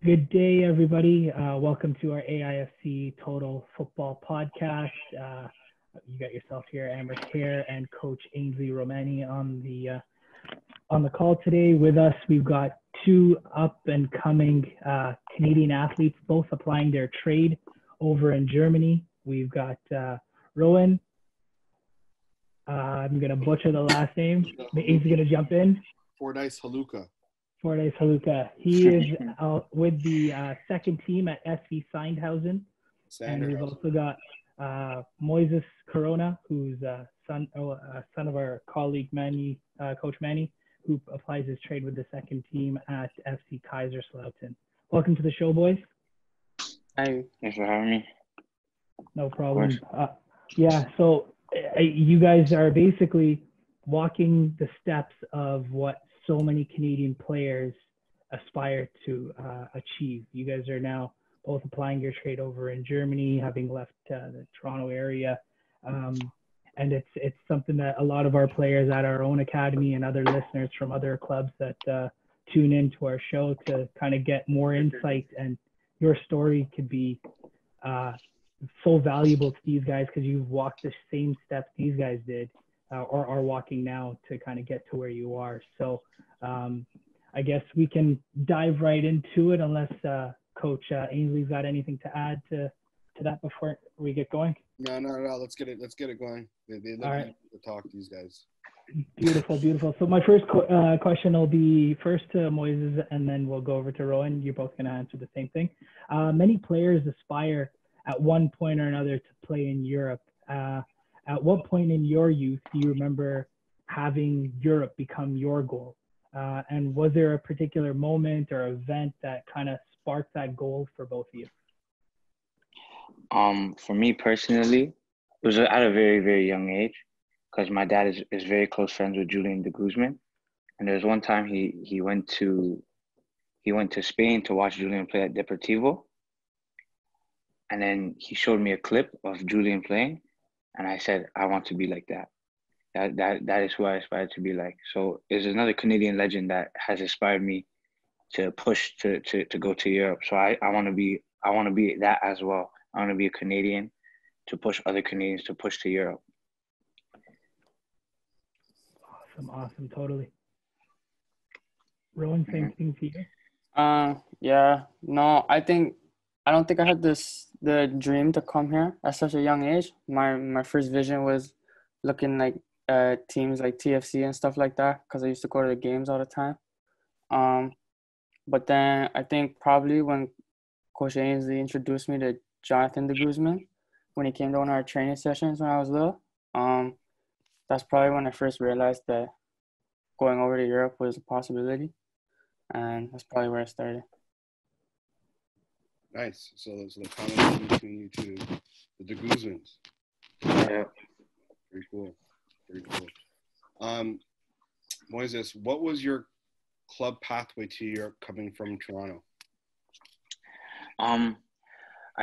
Good day, everybody. Welcome to our AIFC Total Football Podcast. You got yourself here, Amber Care, and Coach Ainsley Romani on the call today. With us, we've got two up and coming Canadian athletes, both applying their trade over in Germany. We've got Rowan. I'm gonna butcher the last name. Ainsley's gonna jump in. Fordyce Haluka. Fordyce Haluka. He is with the second team at SV Sandhausen. And we've also got Moises Corona, who's son of our colleague Manny, Coach Manny, who applies his trade with the second team at FC Kaiserslautern. Welcome to the show, boys. Hi, thanks for having me. No problem. So you guys are basically walking the steps of what so many Canadian players aspire to achieve. You guys are now both applying your trade over in Germany, having left the Toronto area. And it's something that a lot of our players at our own academy and other listeners from other clubs that tune into our show to kind of get more insight. And your story could be so valuable to these guys because you've walked the same steps these guys did. Or are walking now to kind of get to where you are. So I guess we can dive right into it unless Coach Ainsley's got anything to add to that before we get going. No. Let's get it going. They love to talk, these guys. Beautiful. So my first question will be first to Moises, and then we'll go over to Rowan. You're both going to answer the same thing. Many players aspire at one point or another to play in Europe. At what point in your youth do you remember having Europe become your goal? And was there a particular moment or event that kind of sparked that goal for both of you? For me personally, it was at a very, very young age because my dad is very close friends with Julian de Guzman. And there was one time he went to Spain to watch Julian play at Deportivo. And then he showed me a clip of Julian playing. And I said, I want to be like that. That is who I aspire to be like. So there's another Canadian legend that has inspired me to push to go to Europe. So I want to be that as well. I want to be a Canadian to push other Canadians to push to Europe. Awesome, totally. Rowan, same thing for you? I don't think I had the dream to come here at such a young age. My first vision was looking like teams like TFC and stuff like that because I used to go to the games all the time. But then I think probably when Coach Ainsley introduced me to Jonathan de Guzman when he came to one of our training sessions when I was little, that's probably when I first realized that going over to Europe was a possibility, and that's probably where I started. Nice. So the combination between you two, the de Guzmans. Yeah. Very cool. Moises, what was your club pathway to Europe coming from Toronto? I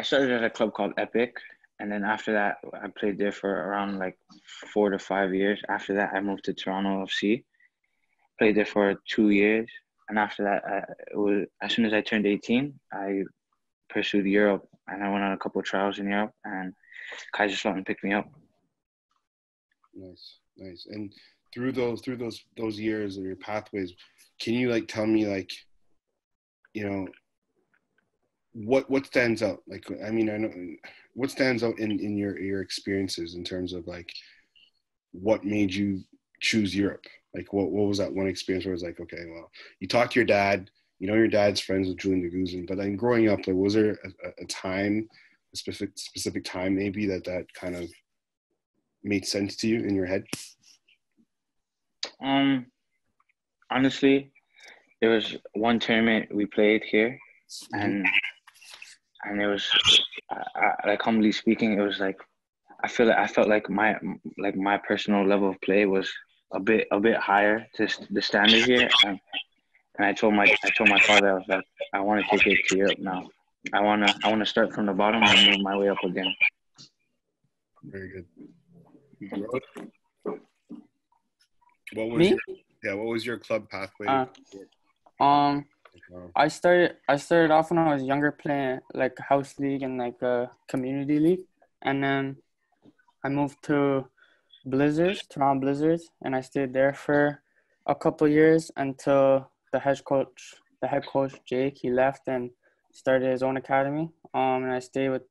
started at a club called Epic, and then after that, I played there for around like 4 to 5 years. After that, I moved to Toronto FC, played there for 2 years, and after that, as soon as I turned 18, I pursued Europe, and I went on a couple of trials in Europe, and Kaiserslautern picked me up. Nice. And through those years of your pathways, can you tell me what stands out? I know what stands out in your experiences in terms of what made you choose Europe? What was that one experience where it was okay, well, you talked to your dad. Your dad's friends with Julian de Guzman, but then growing up, was there a time, a specific time maybe that kind of made sense to you in your head? Honestly, there was one tournament we played here, and it was humbly speaking, it was I felt like my personal level of play was a bit higher to the standard here. And I told my father, I was like, I want to take it to Europe now. I want to start from the bottom and move my way up again. Very good. What was your club pathway? Wow. I started off when I was younger playing like house league and like a community league, and then I moved to Toronto Blizzards, and I stayed there for a couple years until the head coach Jake, he left and started his own academy. And I stayed with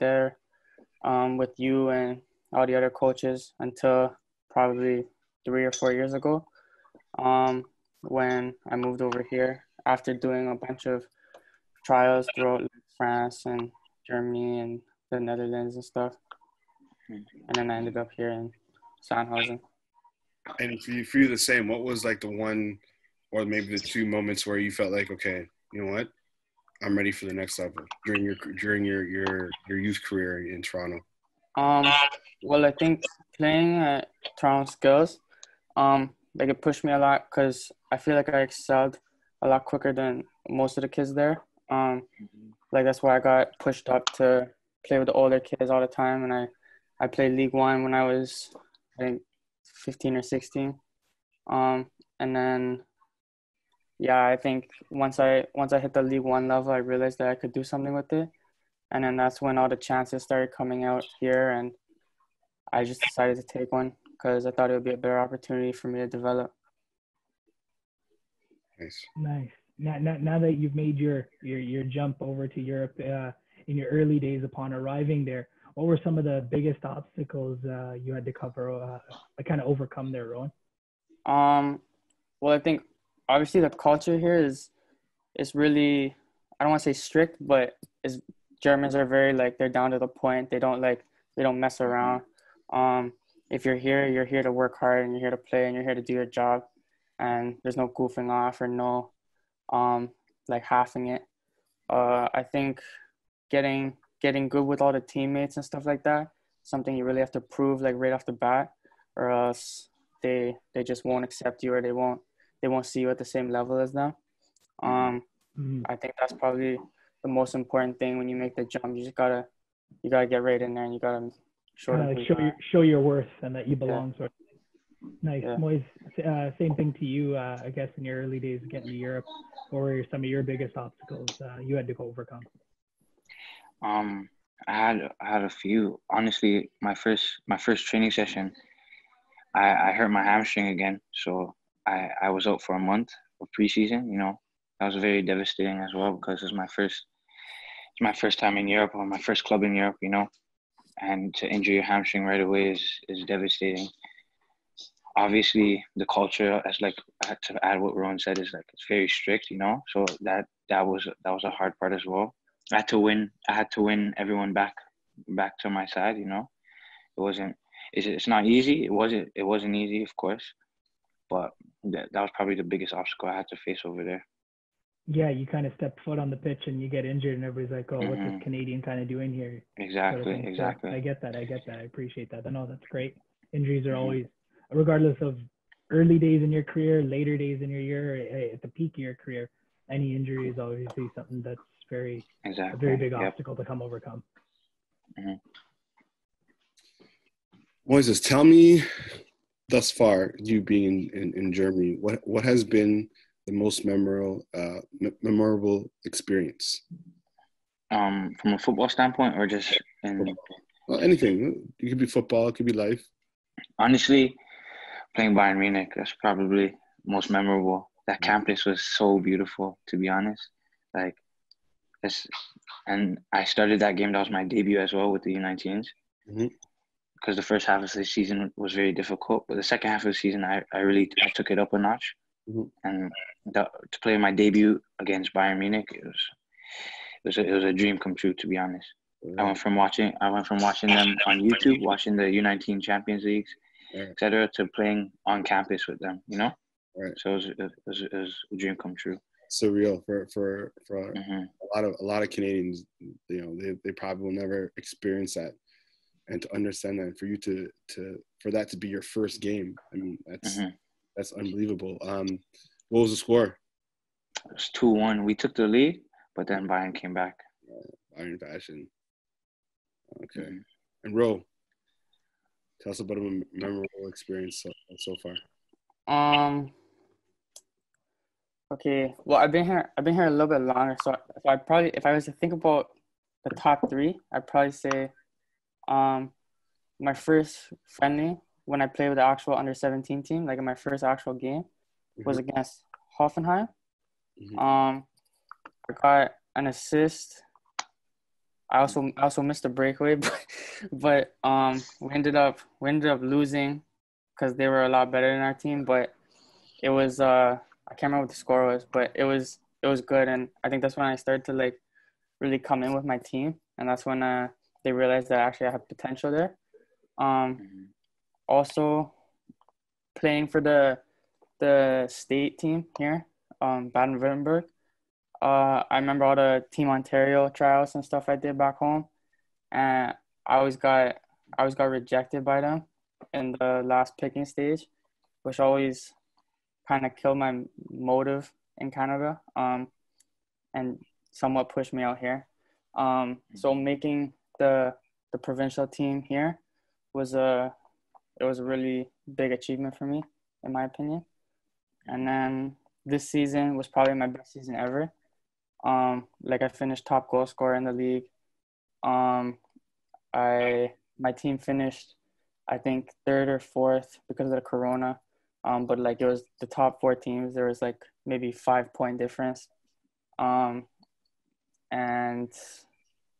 you and all the other coaches until probably 3 or 4 years ago. When I moved over here after doing a bunch of trials throughout France and Germany and the Netherlands and stuff, and then I ended up here in Sandhausen. And for you the same, what was like the one or maybe the two moments where you felt like, okay, you know what? I'm ready for the next level during your youth career in Toronto. Well, I think playing at Toronto Skills, like it pushed me a lot because I feel like I excelled a lot quicker than most of the kids there. Like that's why I got pushed up to play with the older kids all the time, and I played League One when I was, I think, 15 or 16. And then yeah, I think once I hit the League One level, I realized that I could do something with it, and then that's when all the chances started coming out here, and I just decided to take one because I thought it would be a better opportunity for me to develop. Nice. Nice. Now that you've made your jump over to Europe in your early days upon arriving there, what were some of the biggest obstacles you had to cover, kind of overcome there, Rowan? Well, I think obviously the culture here is really, I don't want to say strict, but is Germans are very like they're down to the point. They don't mess around. If you're here to work hard and you're here to play and you're here to do your job, and there's no goofing off or no like halving it. I think getting good with all the teammates and stuff like that, something you really have to prove like right off the bat, or else they just won't accept you, or they won't see you at the same level as them. I think that's probably the most important thing when you make the jump. You gotta get right in there, and you gotta show them show your worth and that you belong. Yeah. Sort of. Nice. Yeah. Moise, same thing to you. I guess in your early days getting to Europe, what were some of your biggest obstacles you had to overcome? I had a few. Honestly, my first training session, I hurt my hamstring again, so I was out for a month of preseason. You know, that was very devastating as well because it's my first time in Europe, or my first club in Europe. You know, and to injure your hamstring right away is devastating. Obviously, the culture, as like to add what Rowan said, is like it's very strict. You know, so that was a hard part as well. I had to win everyone back to my side. You know, it wasn't. It's not easy. It wasn't easy, of course, but that was probably the biggest obstacle I had to face over there. Yeah, you kind of step foot on the pitch and you get injured, and everybody's like, "Oh, what's this Canadian kind of doing here?" Exactly, sort of exactly. So I get that. I appreciate that. I know that's great. Injuries are always, regardless of early days in your career, later days in your year, at the peak of your career, any injury is obviously something that's a very big obstacle to overcome. Moises, tell me, thus far, you being in Germany, what has been the most memorable experience? From a football standpoint, or just in anything? It could be football, it could be life. Honestly, playing Bayern Munich, that's probably most memorable. That campus was so beautiful, to be honest. Like, and I started that game. That was my debut as well with the U19s. Because the first half of the season was very difficult, but the second half of the season, I took it up a notch. And to play my debut against Bayern Munich, it was a dream come true, to be honest. I went from watching them on YouTube, watching the U19 Champions Leagues, etc., to playing on campus with them. You know, so it was a dream come true. Surreal for a lot of Canadians. You know, they probably will never experience that, and to understand that, and for you for that to be your first game. I mean, that's unbelievable. What was the score? It was 2-1. We took the lead, but then Bayern came back. Bayern fashion. Okay. And Ro, tell us about a memorable experience so far. Okay, well, I've been here a little bit longer, so I probably, if I was to think about the top three, I'd probably say, um, my first friendly when I played with the actual under 17 team, like in my first actual game, was Mhm, against Hoffenheim. mhm. Um, I got an assist. I also missed a breakaway, but we ended up losing because they were a lot better than our team. But it was I can't remember what the score was, but it was good, and I think that's when I started to like really come in with my team, and that's when they realized that actually I had potential there. Um, Mhm. Also playing for the state team here, Baden-Württemberg. I remember all the Team Ontario tryouts and stuff I did back home, and I always got I always got rejected by them in the last picking stage, which always kind of killed my motive in Canada, and somewhat pushed me out here. So making the provincial team here was a really big achievement for me, in my opinion. And then this season was probably my best season ever. Like I finished top goal scorer in the league. Um, I my team finished, I think, third or fourth because of the corona. But like it was the top four teams. There was like maybe 5 point difference. Um, and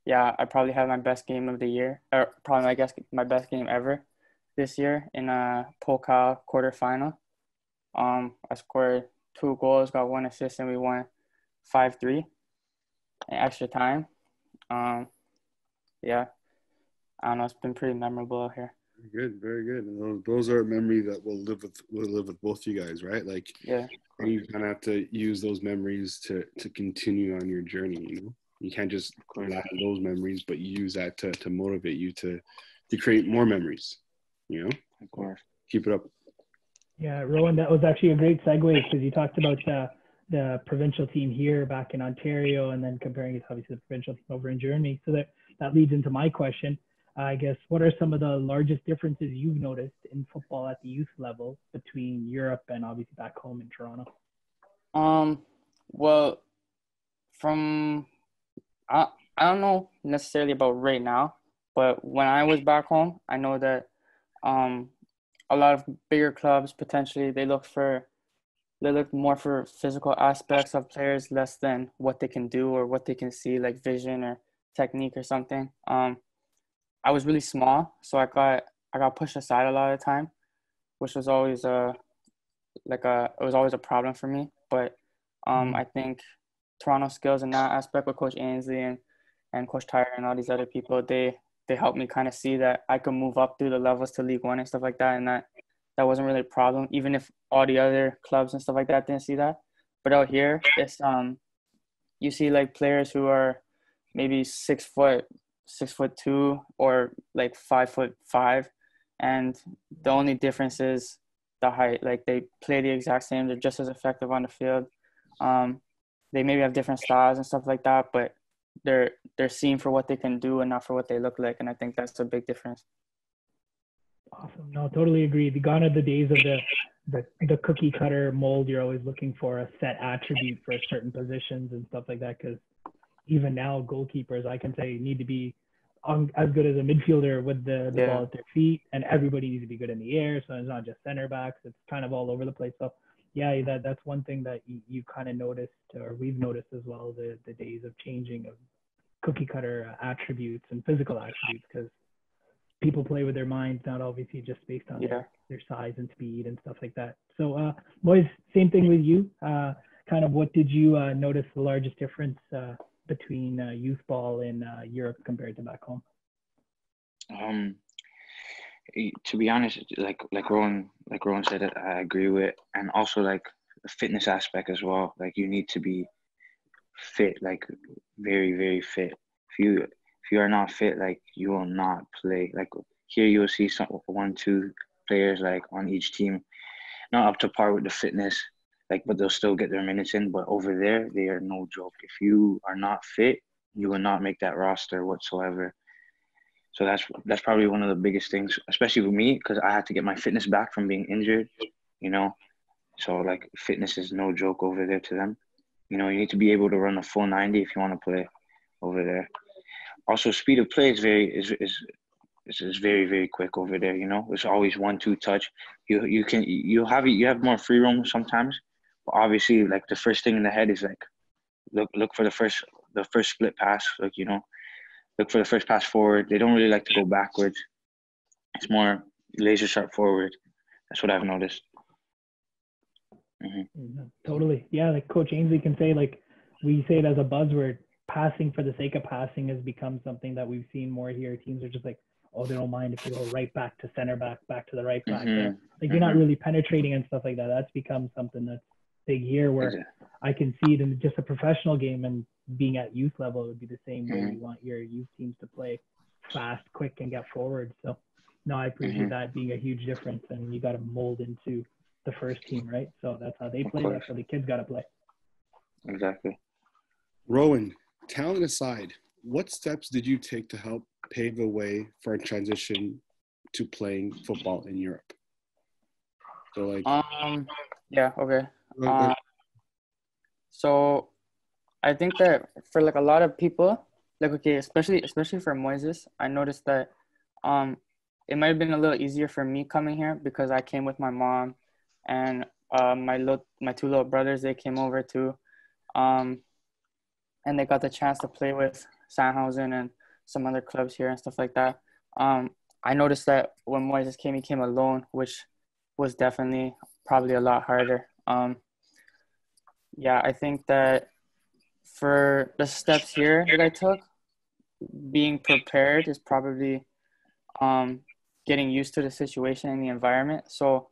yeah, I probably had my best game of the year, or probably I guess my best game ever this year in a Pokal quarterfinal. I scored 2 goals, got 1 assist, and we won 5-3 in extra time. Um, yeah, I don't know. It's been pretty memorable out here. Very good, very good. And those are a memory that will live with both you guys, right? Like, Yeah, Of and course, you kind of have to use those memories to continue on your journey. You can't just of course, rely on those memories, but you use that to motivate you to create more memories. of course. Keep it up. Yeah, Rowan, that was actually a great segue because you talked about the provincial team here back in Ontario and then comparing it to obviously the provincial team over in Germany. So that leads into my question. I guess, what are some of the largest differences you've noticed in football at the youth level between Europe and obviously back home in Toronto? Um, well, from I don't know necessarily about right now, but when I was back home, I know that um a lot of bigger clubs potentially they look more for physical aspects of players less than what they can do or what they can see, like vision or technique or something. I was really small, so I got pushed aside a lot of the time, which was always it was always a problem for me. But Mm-hmm. I think Toronto skills in that aspect with Coach Ainsley and Coach Tyler and all these other people, they helped me kind of see that I could move up through the levels to League One and stuff like that, and that wasn't really a problem, even if all the other clubs and stuff like that didn't see that. But out here, it's you see like players who are maybe 6 foot, 6'2", or like 5'5", and the only difference is the height. Like they play the exact same. They're just as effective on the field. Um, they maybe have different styles and stuff like that, but they're seen for what they can do and not for what they look like. And I think that's a big difference. Awesome. No, totally agree. Gone are the days of the cookie cutter mold. You're always looking for a set attribute for certain positions and stuff like that. Because even now, goalkeepers, I can say, need to be as good as a midfielder with the Yeah, ball at their feet, and everybody needs to be good in the air. So it's not just center backs; it's kind of all over the place. So yeah, that's one thing that you kind of noticed, or we've noticed as well, the days of changing of cookie cutter attributes and physical attributes, because people play with their minds, not obviously just based on yeah. their size and speed and stuff like that. So, boys, same thing with you. Kind of, what did you notice the largest difference between youth ball in Europe compared to back home? Um, to be honest, like Rowan said, I agree with, and also like the fitness aspect as well. Like you need to be fit, like very very fit. If you are not fit, like you will not play. Like here, you will see some 1, 2 players like on each team, not up to par with the fitness, like but they'll still get their minutes in. But over there, they are no joke. If you are not fit, you will not make that roster whatsoever. So that's probably one of the biggest things, especially with me, because I had to get my fitness back from being injured, you know. So like fitness is no joke over there to them. You know, you need to be able to run a full 90 if you want to play over there. Also, speed of play is very, very quick over there. You know, it's always 1-2 touch. You have more free roam sometimes, but obviously like the first thing in the head is like look for the first split pass. Like, you know, look for the first pass forward. They don't really like to go backwards. It's more laser sharp forward. That's what I've noticed. Totally. Yeah, like Coach Ainsley can say, like, we say it as a buzzword, passing for the sake of passing has become something that we've seen more here. Teams are just like, oh, they don't mind if you go right back to center back to the right back. Yeah. Like, you're not really penetrating and stuff like that. That's become something that's big here, where I can see it in just a professional game, and being at youth level, it would be the same way. You want your youth teams to play fast, quick, and get forward. So no, I appreciate that being a huge difference, and you got to mold into the first team, right? So that's how they play. That's how the kids got to play. Exactly. Rowan, talent aside, what steps did you take to help pave the way for a transition to playing football in Europe? So like, yeah, okay. So I think that for like a lot of people, like, okay, especially for Moises, I noticed that it might have been a little easier for me coming here because I came with my mom, and my two little brothers, they came over too, and they got the chance to play with Sandhausen and some other clubs here and stuff like that. I noticed that when Moises came, he came alone, which was definitely probably a lot harder. Yeah, I think that for the steps here that I took, being prepared is probably getting used to the situation and the environment. So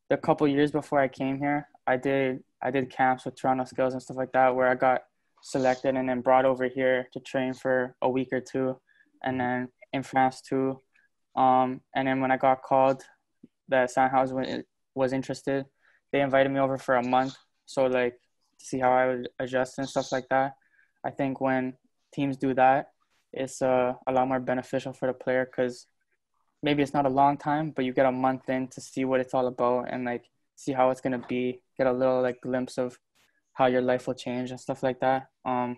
the couple years before I came here, I did camps with Toronto Skills and stuff like that, where I got selected and then brought over here to train for a week or two, and then in France too. And then when I got called that Sandhausen was interested, they invited me over for a month. So like, to see how I would adjust and stuff like that. I think when teams do that, it's a lot more beneficial for the player, because maybe it's not a long time, but you get a month in to see what it's all about and like see how it's going to be, get a little like glimpse of how your life will change and stuff like that. And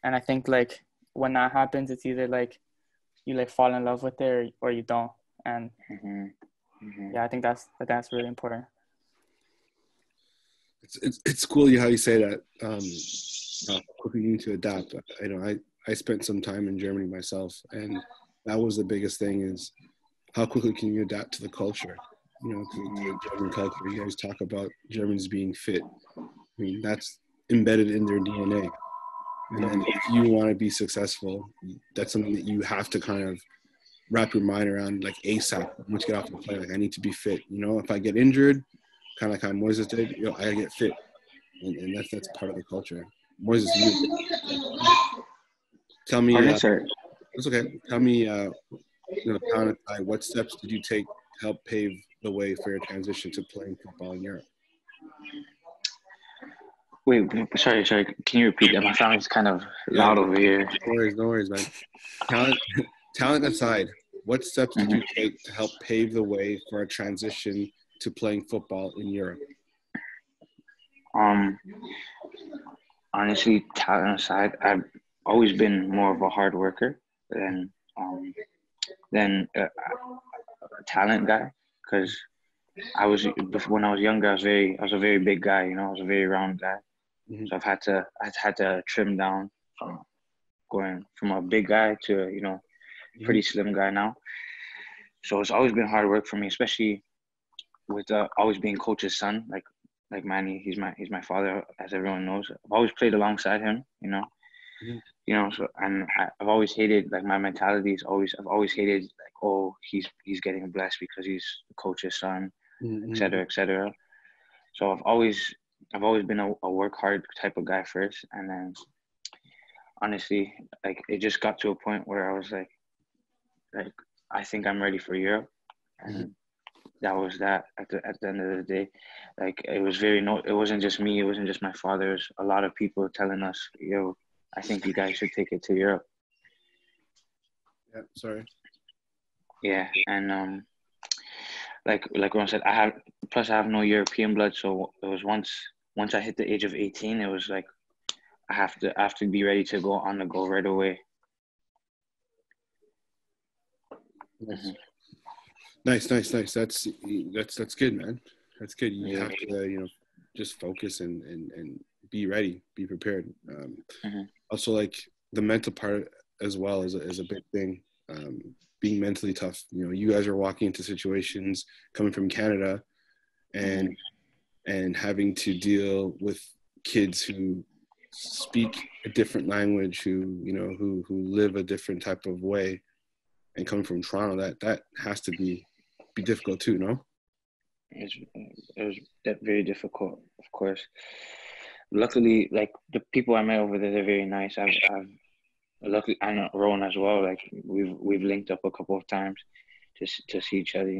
I think like when that happens, it's either like you like fall in love with it or you don't. And yeah, I think that's really important. It's cool how you say that. How quickly you need to adapt. I know I spent some time in Germany myself, and that was the biggest thing, is how quickly can you adapt to the culture? You know, to the German culture. You guys talk about Germans being fit. I mean, that's embedded in their DNA. And then if you want to be successful, that's something that you have to kind of wrap your mind around, like ASAP. Once you get off the plane, like, I need to be fit. You know, if I get injured, kind of like how Moises did, you know, I get fit. And that's part of the culture. Moises, tell me. It's okay. Tell me, talent aside, what steps did you take to help pave the way for your transition to playing football in Europe? Wait, sorry. Can you repeat that? My family's kind of loud over here. No worries, man. Talent aside, what steps did you take to help pave the way for a transition to playing football in Europe? Honestly, talent aside, I've always been more of a hard worker than a talent guy, because when I was younger, I was a very big guy. You know, I was a very round guy. So I've had to trim down from going from a big guy to pretty slim guy now. So it's always been hard work for me, especially with always being coach's son. Like Manny, he's my father, as everyone knows. I've always played alongside him, So, and I've always hated, like, my mentality is I've always hated, like, oh, he's getting blessed because he's the coach's son, et cetera, et cetera. So I've always been a work hard type of guy first, and then honestly, like, it just got to a point where I was like I think I'm ready for Europe, and that was that. At the end of the day, like, it wasn't just me, it wasn't just my father. It was a lot of people telling us, yo, I think you guys should take it to Europe. Yeah, sorry. Yeah, and like Ron said, I have plus I have no European blood, so it was once I hit the age of 18, it was like I have to be ready to go on the go right away. Nice. Nice. That's good, man. That's good. You have to, just focus and be ready, be prepared. Also, like the mental part as well is a big thing. Being mentally tough. You guys are walking into situations coming from Canada, and having to deal with kids who speak a different language, who live a different type of way, and coming from Toronto, that has to be difficult too, no? It was very difficult, of course. Luckily, like the people I met over there, they're very nice. Luckily, I know Rowan as well. Like we've linked up a couple of times to see each other,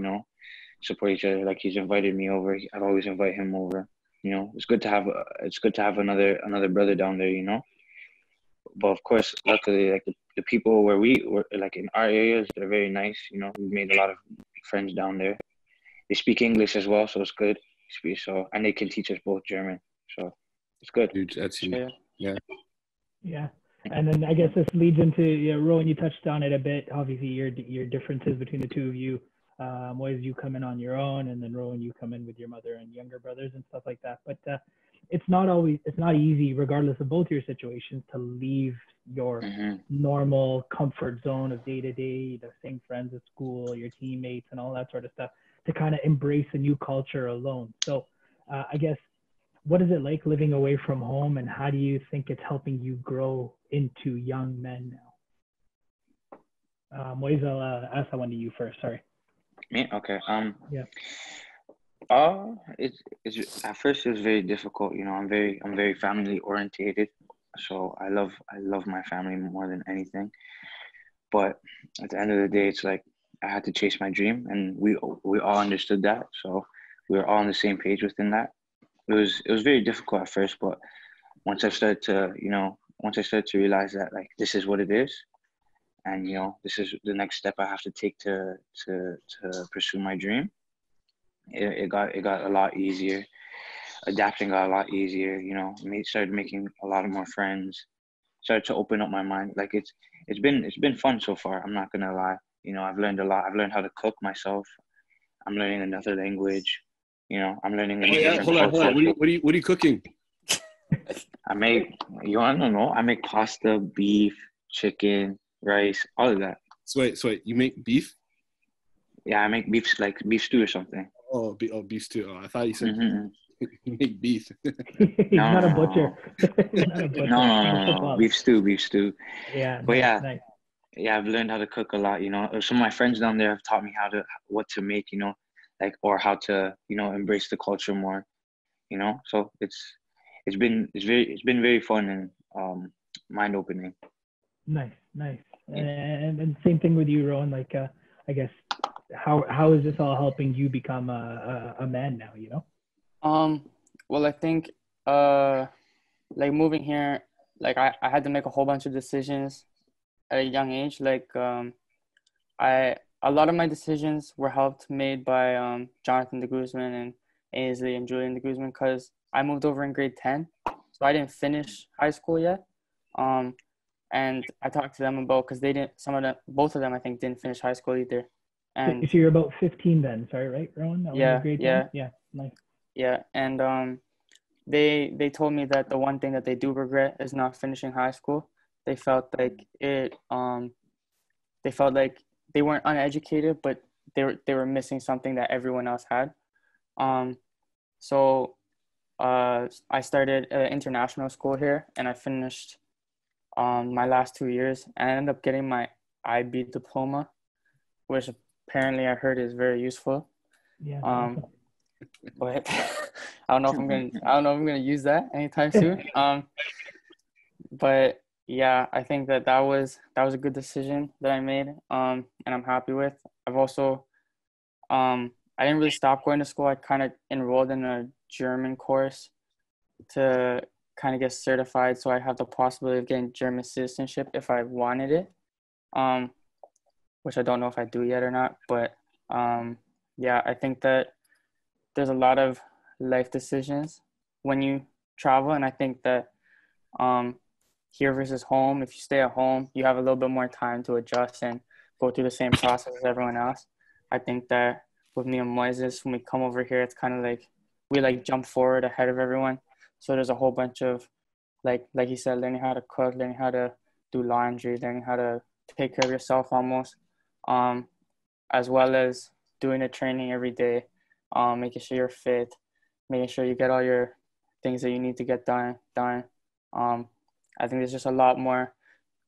support each other. Like he's invited me over. I've always invite him over. It's good to have another brother down there. But of course, luckily, like the people where we were, like in our areas, they're very nice. We've made a lot of friends down there. They speak English as well, so it's good. And they can teach us both German, so it's good. Dude, that's huge. Yeah. Yeah. And then I guess this leads into, Rowan, you touched on it a bit. Obviously, your differences between the two of you, was you come in on your own, and then Rowan, you come in with your mother and younger brothers and stuff like that. But it's not easy, regardless of both your situations, to leave your normal comfort zone of day to day, the same friends at school, your teammates, and all that sort of stuff, to kind of embrace a new culture alone. So I guess, what is it like living away from home, and how do you think it's helping you grow into young men now? Moise, I'll ask that one to you first. Sorry. Me? Okay. Yeah. It's at first it was very difficult. I'm very family orientated, so I love my family more than anything. But at the end of the day, it's like I had to chase my dream, and we all understood that. So we were all on the same page within that. It was very difficult at first, but once I started to realize that, like, this is what it is, and this is the next step I have to take to pursue my dream, it got a lot easier. Adapting got a lot easier. Started making a lot of more friends. Started to open up my mind. Like it's been fun so far. I'm not gonna lie. I've learned a lot. I've learned how to cook myself. I'm learning another language. I'm learning a different Hold on. What are you cooking? I make, I don't know. I make pasta, beef, chicken, rice, all of that. So wait, you make beef? Yeah, I make beef, like beef stew or something. Beef stew. Oh, I thought you said you make beef. He's not a butcher. No. Beef stew. Yeah. But nice. Yeah, I've learned how to cook a lot. Some of my friends down there have taught me what to make. Like, or how to embrace the culture more. So it's been very fun and mind opening. Nice. And same thing with you, Rowan. Like, I guess, how is this all helping you become a man now? Well, I think like moving here, like I had to make a whole bunch of decisions at a young age. Like a lot of my decisions were made by Jonathan de Guzman and Ainsley and Julian de Guzman, because I moved over in grade 10, so I didn't finish high school yet. And I talked to them about, because both of them I think didn't finish high school either. And so you're about 15 then, sorry, right, Rowan? Yeah. Nice. Yeah, and they told me that the one thing that they do regret is not finishing high school. They felt like they weren't uneducated, but they were missing something that everyone else had. So I started international school here, and I finished my last 2 years, and I ended up getting my IB diploma, which apparently I heard is very useful. Yeah. But I don't know if I'm gonna use that anytime soon. But yeah, I think that was a good decision that I made, and I'm happy with. I've also I didn't really stop going to school. I kind of enrolled in a German course to kind of get certified, so I have the possibility of getting German citizenship if I wanted it, which I don't know if I do yet or not. But yeah, I think that there's a lot of life decisions when you travel, and I think that here versus home, if you stay at home, you have a little bit more time to adjust and go through the same process as everyone else. I think that with me and Moises, when we come over here, it's kind of like we like jump forward ahead of everyone. So there's a whole bunch of like you said, learning how to cook, learning how to do laundry, learning how to take care of yourself almost, as well as doing the training every day, making sure you're fit, making sure you get all your things that you need to get done. I think there's just a lot more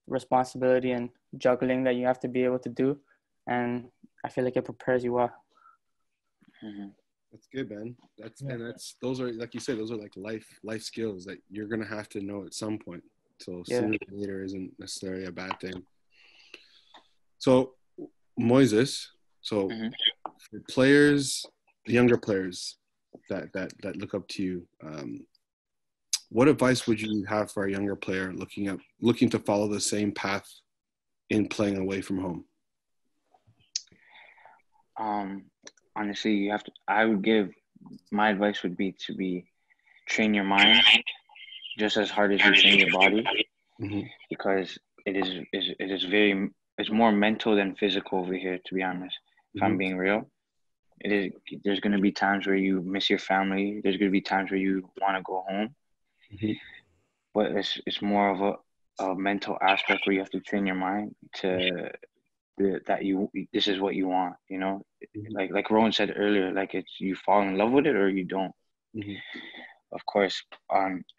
responsibility and juggling that you have to be able to do, and I feel like it prepares you well. Mm-hmm. That's good, man. Those are, like you said, those are like life skills that you're gonna have to know at some point. So sooner or later isn't necessarily a bad thing. So Moises, for players, the younger players that look up to you, what advice would you have for a younger player looking to follow the same path in playing away from home? Honestly, my advice would be to train your mind just as hard as you train your body, because it's more mental than physical over here, to be honest. If I'm being real, there's going to be times where you miss your family. There's going to be times where you want to go home, but it's more of a mental aspect where you have to train your mind this is what you want, you know. Like Rowan said earlier, like it's you fall in love with it or you don't. Of course.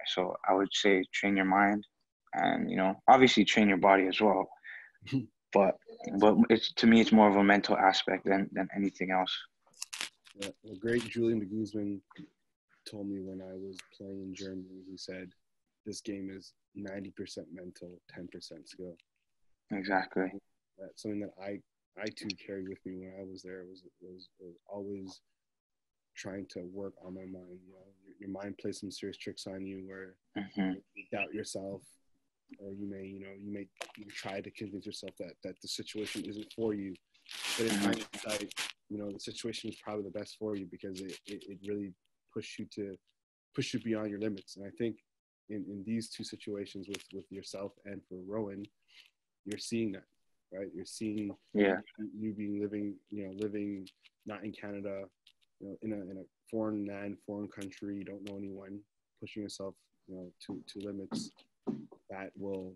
So I would say train your mind, and you know, obviously train your body as well. But to me it's more of a mental aspect than anything else. Yeah, the great Julian de Guzman told me when I was playing in Germany, he said, "This game is 90% mental, 10% skill." Exactly. That's something that I too carried with me when I was there. Was always trying to work on my mind. You know, your mind plays some serious tricks on you where you doubt yourself, or you may try to convince yourself that the situation isn't for you. But in hindsight, you know, the situation is probably the best for you because it really pushed you beyond your limits. And I think in these two situations with yourself and for Rowan, you're seeing that. Right, you're seeing you being living not in Canada, you know, in a foreign land, foreign country. You don't know anyone, pushing yourself, you know, to limits that will,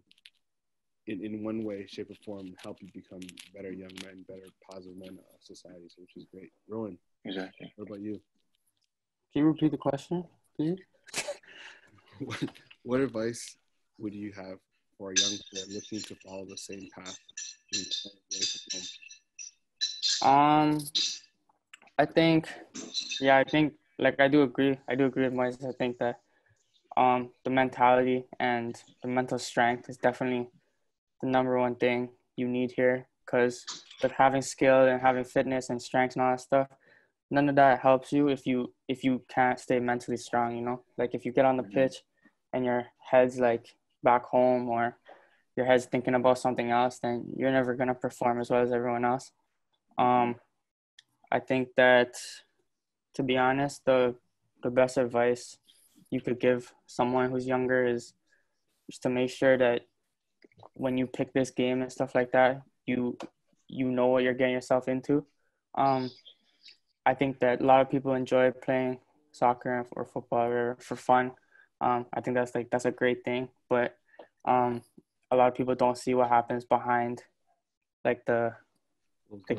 in one way, shape, or form, help you become better young men, better positive men of society. So, which is great. Rowan, exactly. What about you? Can you repeat the question, please? What advice would you have for a young player looking to follow the same path? I think like I do agree with Moises. I think that the mentality and the mental strength is definitely the number one thing you need here, because with having skill and having fitness and strength and all that stuff, none of that helps you if you can't stay mentally strong, you know. Like if you get on the pitch and your head's like back home, or your head's thinking about something else, then you're never going to perform as well as everyone else. I think that, to be honest, the best advice you could give someone who's younger is just to make sure that when you pick this game and stuff like that, you know what you're getting yourself into. I think that a lot of people enjoy playing soccer or football or for fun. I think that's a great thing, but a lot of people don't see what happens behind like the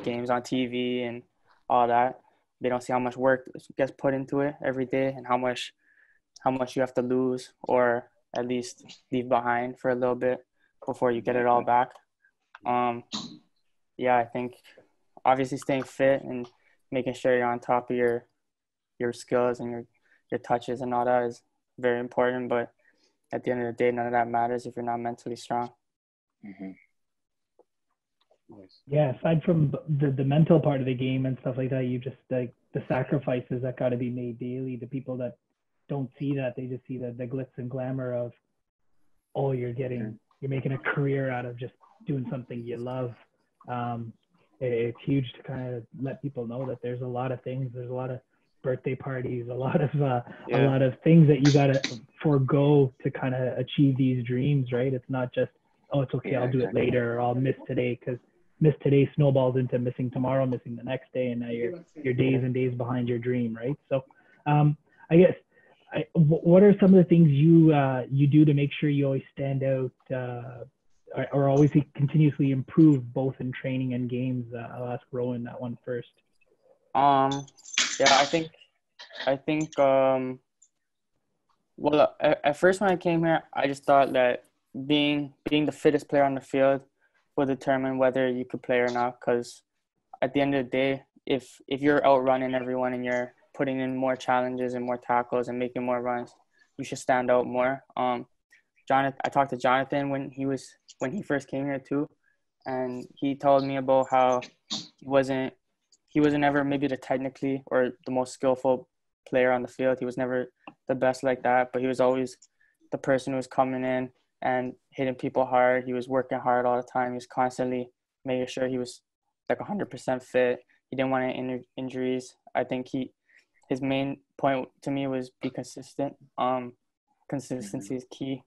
games on TV and all that. They don't see how much work gets put into it every day and how much you have to lose or at least leave behind for a little bit before you get it all back. I think obviously staying fit and making sure you're on top of your skills and your touches and all that is very important, but at the end of the day, none of that matters if you're not mentally strong. Yeah, aside from the mental part of the game and stuff like that, you just like the sacrifices that got to be made daily. The people that don't see that, they just see the glitz and glamour of, oh, you're making a career out of just doing something you love. It's huge to kind of let people know that there's a lot of things, there's a lot of birthday parties, a lot of things that you gotta forego to kind of achieve these dreams, right? It's not just, oh, it's okay, I'll do it later, or I'll miss today, because miss today snowballs into missing tomorrow, missing the next day, and now you're days and days behind your dream, right? So I guess what are some of the things you do to make sure you always stand out, or always continuously improve both in training and games? I'll ask Rowan that one first. Yeah, I think well, at first when I came here, I just thought that being the fittest player on the field will determine whether you could play or not. Because at the end of the day, if you're outrunning everyone and you're putting in more challenges and more tackles and making more runs, you should stand out more. Jonathan, I talked to Jonathan when he first came here too, and he told me about how he wasn't ever maybe the technically or the most skillful player on the field. He was never the best like that, but he was always the person who was coming in and hitting people hard. He was working hard all the time. He was constantly making sure he was like 100% fit. He didn't want any injuries. I think his main point to me was be consistent. Consistency is key.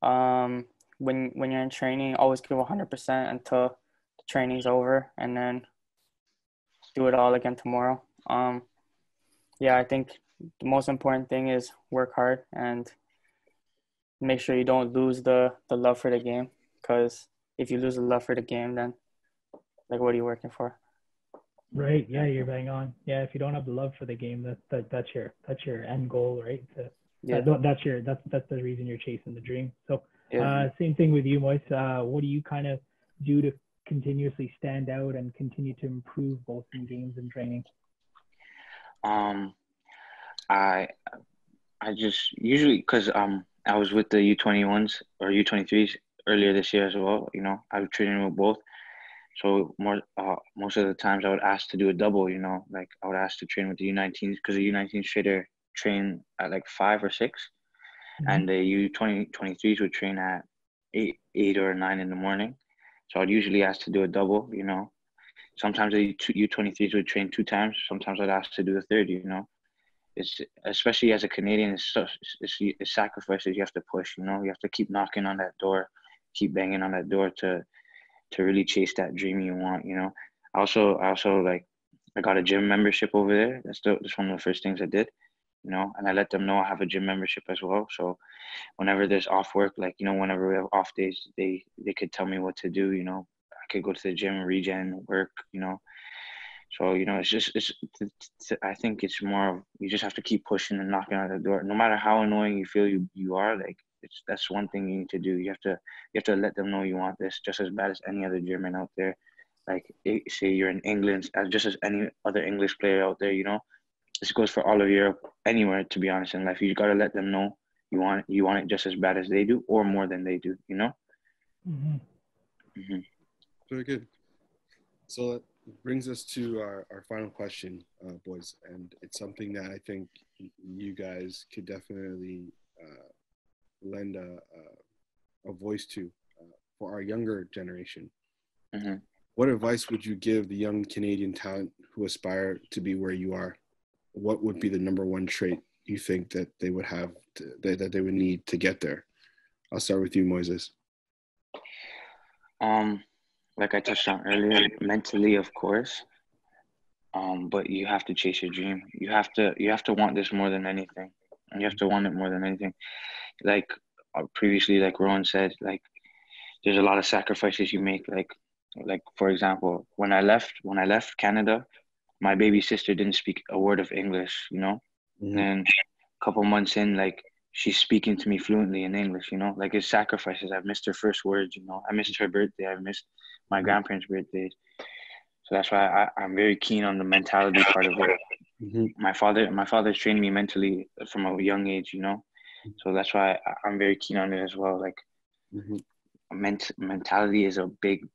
When you're in training, always give 100% until the training's over, and then do it all again tomorrow. Yeah, I think the most important thing is work hard and make sure you don't lose the love for the game, because if you lose the love for the game, then like, what are you working for? Right. Yeah, you're bang on. Yeah, if you don't have the love for the game, that's your end goal, right? That's the reason you're chasing the dream. So same thing with you, Moise. What do you kind of do to continuously stand out and continue to improve both in games and training? I just usually, because I was with the U21s or U23s earlier this year as well. You know, I was training with both. So most of the times I would ask to do a double. You know, like I would ask to train with the U19s, because the U19s train at like 5 or 6, and the U23s would train at 8 or 9 in the morning. So I'd usually ask to do a double. You know, sometimes the U23s would train 2 times. Sometimes I'd ask to do a third. You know, it's, especially as a Canadian, it's sacrifices you have to push. You know, you have to keep knocking on that door, keep banging on that door to really chase that dream you want. You know, I also like, I got a gym membership over there. That's one of the first things I did. You know, and I let them know I have a gym membership as well. So whenever there's off work, like, you know, whenever we have off days, they could tell me what to do. You know, I could go to the gym, regen, work. You know, so, you know, I think it's more of, you just have to keep pushing and knocking on the door. No matter how annoying you feel you are, like, that's one thing you need to do. You have to let them know you want this just as bad as any other German out there. Like, say you're in England, just as any other English player out there, you know. This goes for all of Europe, anywhere, to be honest, in life. You got to let them know you want it just as bad as they do, or more than they do, you know? Very good. So that brings us to our final question, boys. And it's something that I think you guys could definitely lend a voice to for our younger generation. What advice would you give the young Canadian talent who aspire to be where you are? What would be the number one trait you think that they would have that they would need to get there? I'll start with you, Moises. Like I touched on earlier, mentally, of course. But you have to chase your dream. You have to want this more than anything. And you have to want it more than anything. Like previously, like Rowan said, like, there's a lot of sacrifices you make. Like for example, when I left Canada, my baby sister didn't speak a word of English, you know. And a couple months in, like, she's speaking to me fluently in English, you know. Like, it's sacrifices. I've missed her first words, you know. I missed her birthday. I've missed my grandparents' birthdays. So that's why I'm very keen on the mentality part of it. My father's trained me mentally from a young age, you know. So that's why I'm very keen on it as well. Like, mentality is a big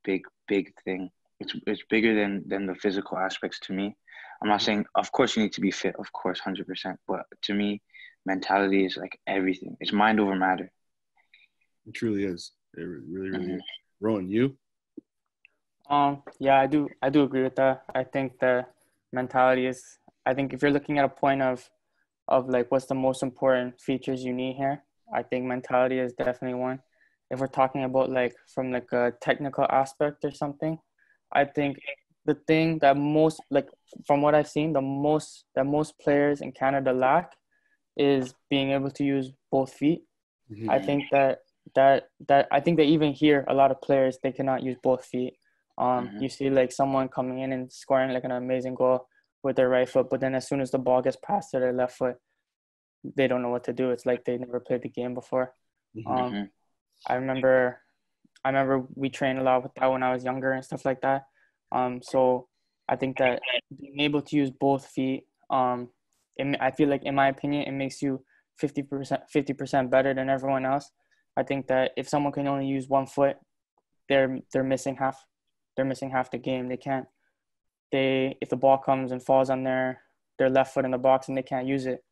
thing. It's bigger than the physical aspects to me. I'm not saying, of course, you need to be fit, of course, 100%. But to me, mentality is like everything. It's mind over matter. It truly is. It really is. Rowan, you? Yeah, I do agree with that. I think the mentality is I think if you're looking at a point of like what's the most important features you need here, I think mentality is definitely one. If we're talking about like from like a technical aspect or something, I think the thing that most, like from what I've seen, that most players in Canada lack is being able to use both feet. Mhm. I think that I think that even here a lot of players, they cannot use both feet. You see like someone coming in and scoring like an amazing goal with their right foot, but then as soon as the ball gets passed to their left foot, they don't know what to do. It's like they never played the game before. I remember we trained a lot with that when I was younger and stuff like that. So I think that being able to use both feet, I feel like, in my opinion, it makes you 50% better than everyone else. I think that if someone can only use one foot, they're missing half. They're missing half the game. They can't. If the ball comes and falls on their left foot in the box and they can't use it,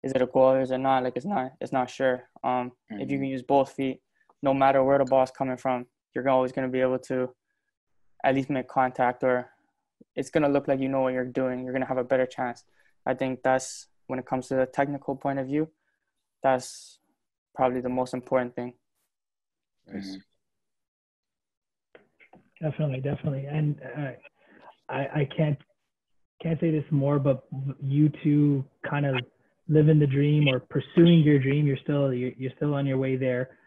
is it a goal or is it not? Like it's not sure. If you can use both feet, no matter where the ball's coming from, you're always going to be able to at least make contact, or it's going to look like you know what you're doing. You're going to have a better chance. I think that's, when it comes to the technical point of view, that's probably the most important thing. Nice. Definitely. And I can't say this more, but you two kind of living the dream or pursuing your dream. You're still on your way there.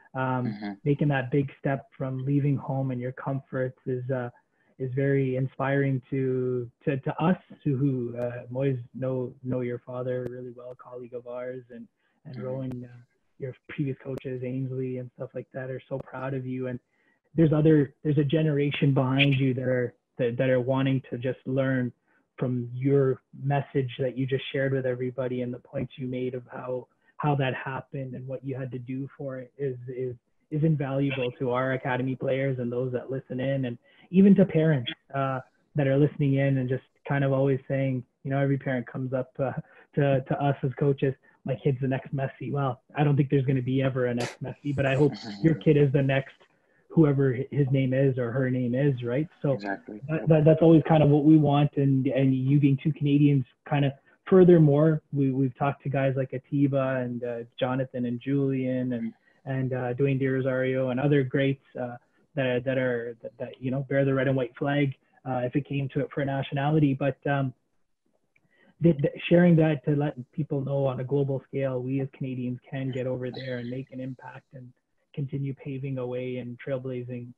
Making that big step from leaving home and your comforts is very inspiring to us who Moise know your father really well, a colleague of ours, and Rowan, your previous coaches, Ainsley and stuff like that, are so proud of you. And there's a generation behind you that are wanting to just learn from your message that you just shared with everybody, and the points you made of how that happened and what you had to do for it is invaluable to our academy players and those that listen in, and even to parents that are listening in and just kind of always saying, every parent comes up to us as coaches, my kid's the next Messi. Well, I don't think there's going to be ever a next Messi, but I hope your kid is the next whoever his name is or her name is, right? So exactly. That's always kind of what we want. And you being two Canadians, kind of furthermore, we've talked to guys like Atiba and Jonathan and Julian and Dwayne De Rosario and other greats that bear the red and white flag if it came to it for a nationality. But sharing that to let people know on a global scale, we as Canadians can get over there and make an impact and continue paving a way and trailblazing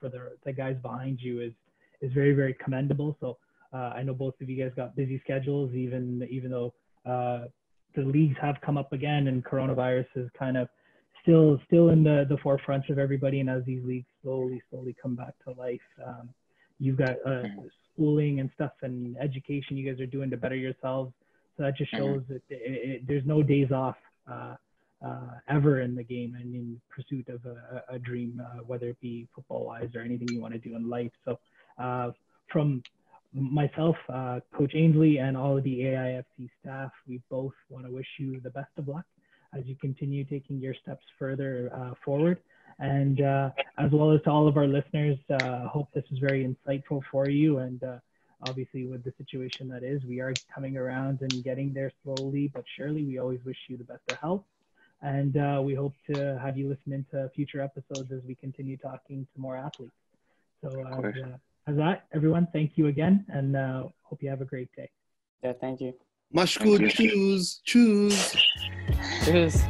for the guys behind you is very, very commendable. So I know both of you guys got busy schedules, even though the leagues have come up again and coronavirus is kind of still in the forefront of everybody. And as these leagues slowly come back to life, you've got schooling and stuff and education you guys are doing to better yourselves. So that just shows that there's no days off ever in the game and in pursuit of a dream, whether it be football wise or anything you want to do in life. So from myself, Coach Ainsley, and all of the AIFC staff, we both want to wish you the best of luck as you continue taking your steps further forward. And as well as to all of our listeners, hope this was very insightful for you. And obviously with the situation that is, we are coming around and getting there slowly but surely. We always wish you the best of health. And we hope to have you listen into future episodes as we continue talking to more athletes. So as that, everyone, thank you again, and hope you have a great day. Yeah, thank you. Much good. Choose. Cheers.